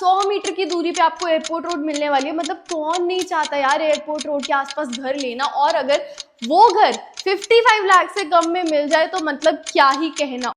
100 metre की दूरी पे आपको एयरपोर्ट रोड मिलने वाली है। मतलब कौन नहीं चाहता यार एयरपोर्ट रोड के आसपास घर लेना, और अगर वो घर 55 लाख से कम में मिल जाए तो मतलब क्या ही कहना।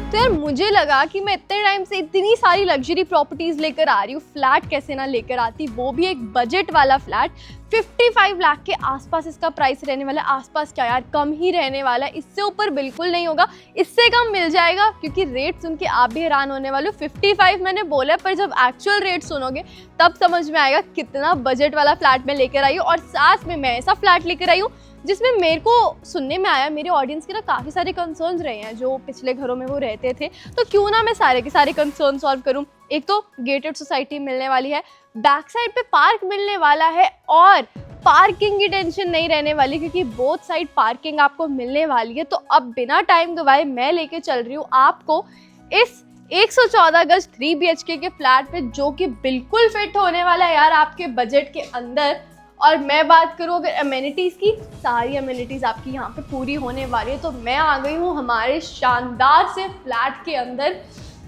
तो यार मुझे लगा कि मैं इतने टाइम से इतनी सारी लग्जरी प्रॉपर्टीज लेकर आ रही हूँ, फ्लैट कैसे ना लेकर आती, वो भी एक बजट वाला फ्लैट। 55 लाख के आसपास इसका प्राइस रहने वाला है। आसपास क्या यार, कम ही रहने वाला है, इससे ऊपर बिल्कुल नहीं होगा, इससे कम मिल जाएगा। क्योंकि रेट सुन के आप भी हैरान होने वाले हो। 55 मैंने बोला, पर जब एक्चुअल रेट सुनोगे तब समझ में आएगा कितना बजट वाला फ्लैट मैं लेकर आई हूँ। और साथ में मैं ऐसा फ्लैट लेकर आई हूँ जिसमें मेरे को सुनने में आया, मेरे ऑडियंस के ना काफ़ी सारे कंसर्न्स रहे हैं जो पिछले घरों में वो रहते थे, तो क्यों ना मैं सारे के सारे कंसर्न सॉल्व करूं। एक तो गेटेड सोसाइटी मिलने वाली है, बैक साइड पे पार्क मिलने वाला है, और पार्किंग की टेंशन नहीं रहने वाली क्योंकि बोथ साइड पार्किंग आपको मिलने वाली है। तो अब बिना टाइम गवाए मैं लेके चल रही हूँ आपको इस 114 गज 3 BHK के फ्लैट पे, जो कि बिल्कुल फिट होने वाला है यार आपके बजट के अंदर। और मैं बात करूँ अगर अमेनिटीज़ की, सारी अमेनिटीज़ आपकी यहाँ पे पूरी होने वाली है। तो मैं आ गई हूँ हमारे शानदार से फ्लैट के अंदर।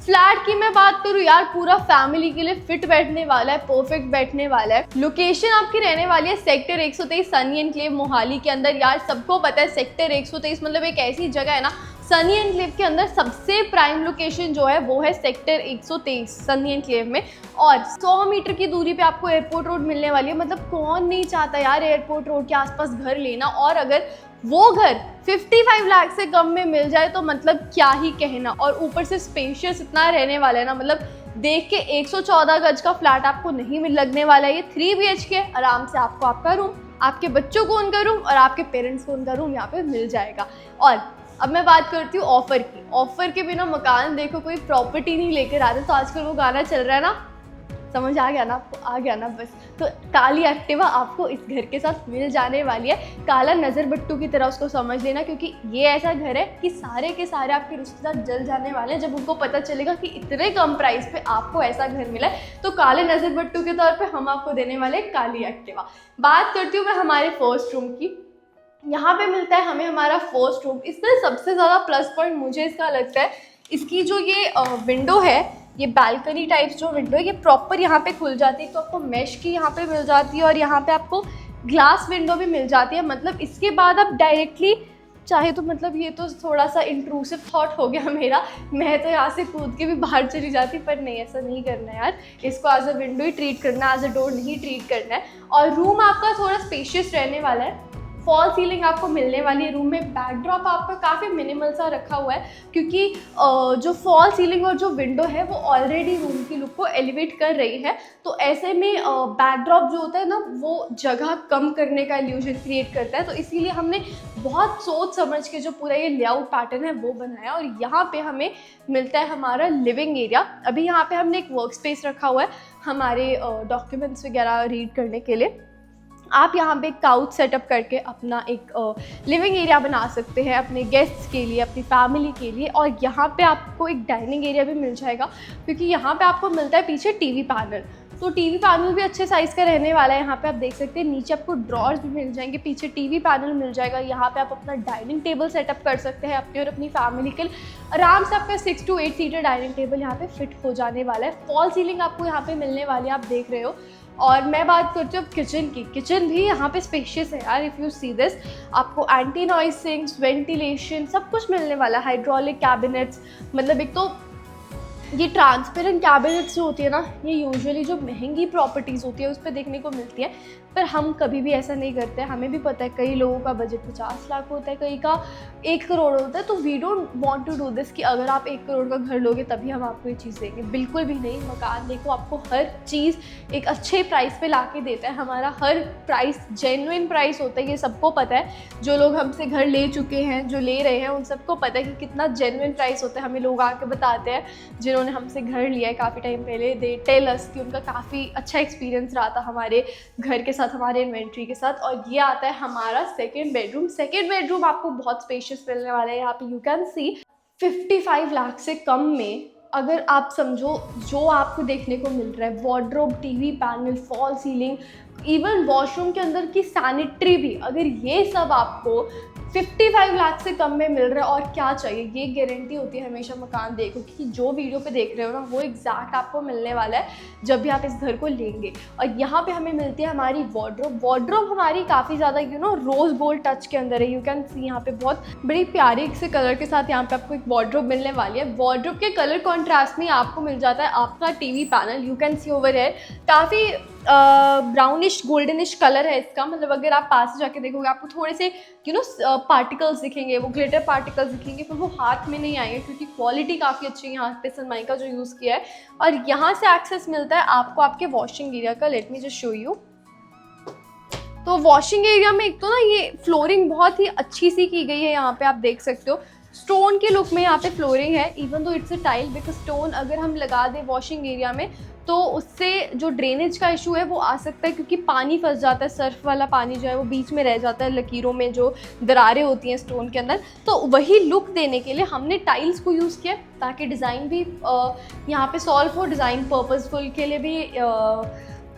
फ्लैट की मैं बात करूँ यार, पूरा फैमिली के लिए फिट बैठने वाला है, परफेक्ट बैठने वाला है। लोकेशन आपकी रहने वाली है सेक्टर 123 सनी एनक्लेव मोहाली के अंदर। यार सबको पता है सेक्टर 123 मतलब एक ऐसी जगह है ना, सनी एनक्लेव के अंदर सबसे प्राइम लोकेशन जो है वो है सेक्टर 123 सनी एनक्लेव में। और 100 मीटर की दूरी पे आपको एयरपोर्ट रोड मिलने वाली है। मतलब कौन नहीं चाहता यार एयरपोर्ट रोड के आसपास घर लेना, और अगर वो घर 55 लाख से कम में मिल जाए तो मतलब क्या ही कहना। और ऊपर से स्पेशियस इतना रहने वाला है ना, मतलब देख के 114 गज का फ्लैट आपको नहीं लगने वाला है। ये 3 BHK आराम से आपको आपका रूम, आपके बच्चों को उनका रूम और आपके पेरेंट्स को उनका रूम यहाँ पे मिल जाएगा। और अब मैं बात करती हूँ ऑफर की। ऑफर के बिना मकान देखो कोई प्रॉपर्टी नहीं लेकर आते। तो आजकल वो गाना चल रहा है ना, समझ आ गया ना आपको, आ गया ना बस। तो काली एक्टिवा आपको इस घर के साथ मिल जाने वाली है। काला नज़र बट्टू की तरह उसको समझ लेना, क्योंकि ये ऐसा घर है कि सारे के सारे आपके रिश्तेदार जल जाने वाले हैं जब उनको पता चलेगा कि इतने कम प्राइस पे आपको ऐसा घर मिला है। तो काले नज़र बट्टू के तौर पे हम आपको देने वाले काली एक्टिवा। बात करती हूँ मैं हमारे फर्स्ट रूम की। यहाँ पे मिलता है हमें हमारा फर्स्ट रूम। इसमें सबसे ज़्यादा प्लस पॉइंट मुझे इसका लगता है इसकी जो ये विंडो है, ये बालकनी टाइप्स जो विंडो है, ये प्रॉपर यहाँ पे खुल जाती है। तो आपको मैश की यहाँ पे मिल जाती है और यहाँ पे आपको ग्लास विंडो भी मिल जाती है। मतलब इसके बाद आप डायरेक्टली चाहे तो, मतलब ये तो थोड़ा सा इंट्रूसिव थॉट हो गया मेरा, मैं तो यहाँ से कूद के भी बाहर चली जाती, पर नहीं, ऐसा नहीं करना है यार। इसको एज अ विंडो ही ट्रीट करना है, एज अ डोर नहीं ट्रीट करना है। और रूम आपका थोड़ा स्पेशियस रहने वाला है। फॉल सीलिंग आपको मिलने वाली है रूम में। बैकड्रॉप आपका काफ़ी मिनिमल सा रखा हुआ है, क्योंकि जो फॉल सीलिंग और जो विंडो है वो ऑलरेडी रूम की लुक को एलिवेट कर रही है। तो ऐसे में बैकड्रॉप जो होता है ना, वो जगह कम करने का इल्यूजन क्रिएट करता है। तो इसीलिए हमने बहुत सोच समझ के जो पूरा ये लेआउट पैटर्न है वो बनाया। और यहाँ पे हमें मिलता है हमारा लिविंग एरिया। अभी यहाँ पे हमने एक वर्क स्पेस रखा हुआ है हमारे डॉक्यूमेंट्स वगैरह रीड करने के लिए। आप यहाँ पे काउच सेटअप करके अपना एक लिविंग एरिया बना सकते हैं अपने गेस्ट्स के लिए, अपनी फैमिली के लिए। और यहाँ पे आपको एक डाइनिंग एरिया भी मिल जाएगा, क्योंकि यहाँ पे आपको मिलता है पीछे टीवी पैनल। तो टीवी पैनल भी अच्छे साइज़ का रहने वाला है। यहाँ पे आप देख सकते हैं नीचे आपको ड्रॉर्स भी मिल जाएंगे, पीछे टीवी पैनल मिल जाएगा। यहाँ पे आप अपना डाइनिंग टेबल सेटअप कर सकते हैं अपने और अपनी फैमिली के लिए। आराम से आपका 6 to 8 सीटर डाइनिंग टेबल यहाँ पे फिट हो जाने वाला है। फॉल सीलिंग आपको यहाँ पे मिलने वाली है, आप देख रहे हो। और मैं बात करती हूँ किचन की। किचन भी यहाँ पे स्पेशियस है यार। इफ़ यू सी दिस, आपको एंटी नॉइज सिंक्स, वेंटिलेशन सब कुछ मिलने वाला है। हाइड्रोलिक कैबिनेट्स, मतलब एक तो ये ट्रांसपेरेंट कैबिनेट्स जो होती है ना, ये यूजुअली जो महंगी प्रॉपर्टीज़ होती है उस पर देखने को मिलती है, पर हम कभी भी ऐसा नहीं करते। हमें भी पता है कई लोगों का बजट 50 लाख होता है, कई का 1 करोड़ होता है। तो we don't want to do this कि अगर आप 1 करोड़ का घर लोगे तभी हम आपको ये चीज़ देंगे, बिल्कुल भी नहीं। मकान देखो आपको हर चीज़ एक अच्छे प्राइस पे ला के देता है। हमारा हर प्राइस जेन्युइन प्राइस होता है, ये सबको पता है। जो लोग हमसे घर ले चुके हैं, जो ले रहे हैं, उन सबको पता है कि कितना जेन्युइन प्राइस होता है। हमें लोग आके बताते हैं जिन्होंने हमसे घर लिया है काफ़ी टाइम पहले, दे टेल अस कि उनका काफ़ी अच्छा एक्सपीरियंस रहा था हमारे घर के साथ, हमारे इन्वेंट्री के साथ। और ये आता है हमारा सेकंड बेडरूम। सेकंड बेडरूम आपको बहुत स्पेशियस मिलने वाला है। यहाँ पे यू कैन सी 55 लाख से कम में अगर आप समझो जो आपको देखने को मिल रहा है, wardrobe, TV panel, fall ceiling, even washroom के अंदर की सैनिटरी भी, अगर ये सब आपको 55 लाख से कम में मिल रहा है और क्या चाहिए। ये गारंटी होती है हमेशा मकान देखो कि जो वीडियो पे देख रहे हो ना वो एग्जैक्ट आपको मिलने वाला है जब भी आप इस घर को लेंगे। और यहाँ पे हमें मिलती है हमारी वार्डरोब। वार्डरोब हमारी काफ़ी ज़्यादा रोज गोल्ड टच के अंदर है। यू कैन सी यहाँ पे बहुत बड़ी प्यारी से कलर के साथ यहाँ पे आपको एक वार्डरोब मिलने वाली है। वार्डरोब के कलर कॉन्ट्रास्ट में आपको मिल जाता है आपका TV panel. You can see over है काफ़ी ब्राउनिश गोल्डनिश कलर है इसका। मतलब अगर आप पास से जाके देखोगे आपको थोड़े से पार्टिकल्स दिखेंगे, वो ग्लिटर पार्टिकल्स दिखेंगे, पर वो हाथ में नहीं आएंगे क्योंकि क्वालिटी काफ़ी अच्छी है यहाँ पे सनमाइका जो यूज़ किया है। और यहाँ से एक्सेस मिलता है आपको आपके वॉशिंग एरिया का। Let me just show you. तो वॉशिंग एरिया में एक तो ना ये फ्लोरिंग बहुत ही अच्छी सी की गई है। यहाँ पे आप देख सकते हो स्टोन के लुक में यहाँ पे फ्लोरिंग है, even though it's a tile, because stone अगर हम लगा दें वॉशिंग एरिया में तो उससे जो ड्रेनेज का इशू है वो आ सकता है, क्योंकि पानी फंस जाता है, सर्फ वाला पानी जो है वो बीच में रह जाता है लकीरों में जो दरारें होती हैं स्टोन के अंदर। तो वही लुक देने के लिए हमने टाइल्स को यूज़ किया ताकि डिज़ाइन भी यहाँ पे सॉल्व हो, डिज़ाइन पर्पसफुल के लिए भी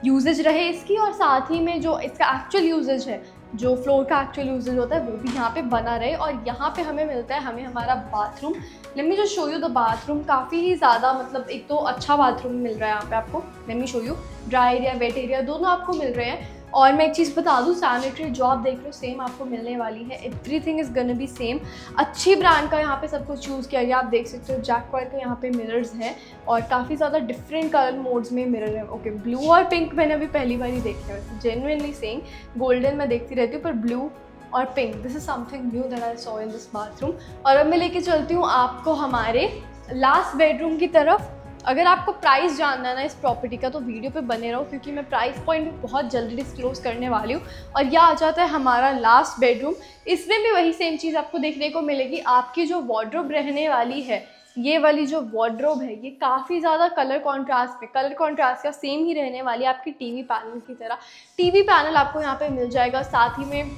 यूजेज रहे इसकी, और साथ ही में जो इसका एक्चुअल यूजेज है, जो फ्लोर का एक्चुअल यूजेज होता है वो भी यहाँ पे बना रहे। और यहाँ पे हमें मिलता है हमें हमारा bathroom. Let me just show you the bathroom. काफ़ी ही ज़्यादा मतलब एक तो अच्छा बाथरूम मिल रहा है यहाँ पे आपको। Let me show you, dry area wait area दोनों आपको मिल रहे हैं। और मैं एक चीज़ बता दूँ, सैनिटरी जो आप देख रहे हो सेम आपको मिलने वाली है। Everything is gonna be same. अच्छी ब्रांड का यहाँ पे सब कुछ यूज़ किया गया। आप देख सकते हो जैक्वायर के यहाँ पे मिरर्स हैं और काफ़ी ज़्यादा डिफरेंट कलर मोड्स में मिरर है। ओके, ब्लू और पिंक मैंने अभी पहली बार ही देखे हैं, जेन्युइनली सेइंग। गोल्डन मैं देखती रहती हूँ पर ब्लू और pink, this is something knew that I saw in this bathroom. और अब मैं लेके चलती हूँ आपको हमारे लास्ट बेडरूम की तरफ। अगर आपको प्राइस जानना है ना इस प्रॉपर्टी का तो वीडियो पे बने रहो, क्योंकि मैं प्राइस पॉइंट बहुत जल्दी डिस्क्लोज करने वाली हूँ। और यह आ जाता है हमारा लास्ट बेडरूम। इसमें भी वही सेम चीज़ आपको देखने को मिलेगी। आपकी जो वार्डरोब रहने वाली है, ये वाली जो वार्डरोब है ये काफ़ी ज़्यादा कलर कॉन्ट्रास्ट का सेम ही रहने वाली है आपकी टीवी पैनल की तरह। टीवी पैनल आपको यहाँ पे मिल जाएगा। साथ ही में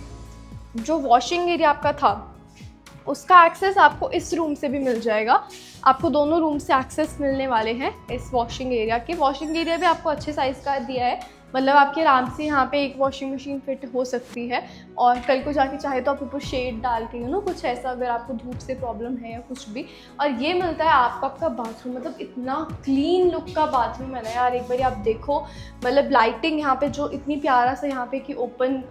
जो वॉशिंग एरिया आपका था उसका एक्सेस आपको इस रूम से भी मिल जाएगा। आपको दोनों रूम से एक्सेस मिलने वाले हैं इस वॉशिंग एरिया के। वॉशिंग एरिया भी आपको अच्छे साइज़ का दिया है, मतलब आपके आराम से यहाँ पे एक वॉशिंग मशीन फिट हो सकती है। और कल को जाके चाहे तो आप ऊपर शेड डाल के कुछ ऐसा, अगर आपको धूप से प्रॉब्लम है या कुछ भी। और ये मिलता है आपको आपका बाथरूम। मतलब इतना क्लीन लुक का बाथरूम है ना यार, एक बार आप देखो। मतलब लाइटिंग यहाँ पे जो इतनी प्यारा सा यहाँ पे की ओपन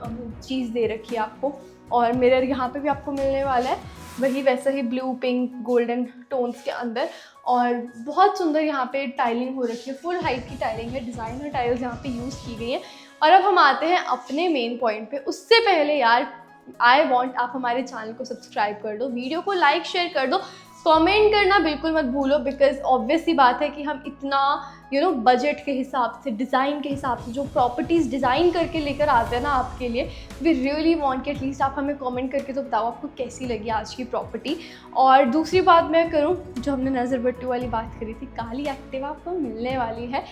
चीज़ दे रखी है आपको। और मिरर यहाँ पे भी आपको मिलने वाला है, वही वैसा ही ब्लू पिंक गोल्डन टोन्स के अंदर। और बहुत सुंदर यहाँ पे टाइलिंग हो रखी है, फुल हाइट की टाइलिंग है, डिज़ाइनर टाइल्स यहाँ पे यूज़ की गई हैं। और अब हम आते हैं अपने मेन पॉइंट पे। उससे पहले यार आई वांट आप हमारे चैनल को सब्सक्राइब कर दो, वीडियो को लाइक शेयर कर दो, कमेंट करना बिल्कुल मत भूलो। बिकॉज ऑब्वियस सी बात है कि हम इतना बजट के हिसाब से, डिज़ाइन के हिसाब से जो प्रॉपर्टीज़ डिज़ाइन करके लेकर आते हैं ना आपके लिए, वी रियली वांट कि एटलीस्ट आप हमें कमेंट करके तो बताओ आपको कैसी लगी आज की प्रॉपर्टी। और दूसरी बात मैं करूँ, जो हमने नज़र बट्टू वाली बात करी थी, काली एक्टिवा आपको मिलने वाली है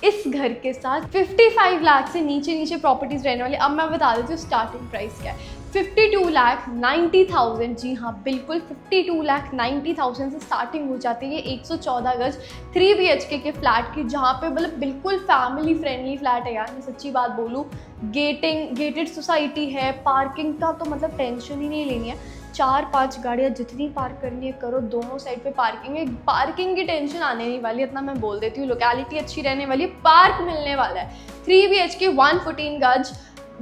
इस घर के साथ। 55 लाख से नीचे प्रॉपर्टीज़ रहने वाली। अब मैं बता देती हूँ स्टार्टिंग प्राइस क्या है। 52,90,000, जी हाँ बिल्कुल 52,90,000 से स्टार्टिंग हो जाती है। 114 गज 3 BHK के फ्लैट की, जहाँ पे मतलब बिल्कुल फैमिली फ्रेंडली फ्लैट है यार। मैं सच्ची बात बोलूँ, गेटेड सोसाइटी है, पार्किंग का तो मतलब टेंशन ही नहीं लेनी है। 4-5 गाड़ियाँ जितनी पार्क करनी है करो, दोनों साइड पे पार्किंग है, पार्किंग की टेंशन आने नहीं वाली, इतना मैं बोल देती हूँ। लोकेलिटी अच्छी रहने वाली है, पार्क मिलने वाला है। 3 BHK 114 गज,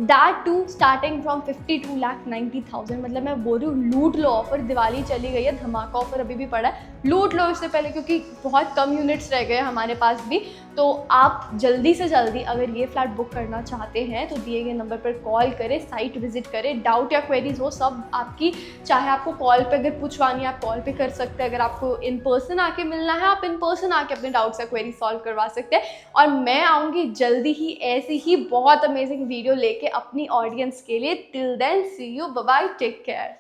दैट टू स्टार्टिंग फ्रॉम 52,90,000। मतलब मैं बोल रही हूँ लूट लो ऑफर, दिवाली चली गई है, धमाका ऑफर अभी भी पड़ा है, लूट लो इससे पहले, क्योंकि बहुत कम यूनिट्स रह गए हमारे पास भी। तो आप जल्दी से जल्दी अगर ये फ्लैट बुक करना चाहते हैं तो दिए गए नंबर पर कॉल करें, साइट विजिट करें। डाउट या क्वेरीज हो सब आपकी, चाहे आपको कॉल पे अगर पूछवानी है आप कॉल पे कर सकते हैं, अगर आपको इन पर्सन आके मिलना है आप इन पर्सन आके अपने डाउट्स या क्वेरी सॉल्व करवा सकते हैं। और मैं आऊँगी जल्दी ही ऐसी ही बहुत अमेजिंग वीडियो लेके अपनी ऑडियंस के लिए। Till then see you, bye bye, take care.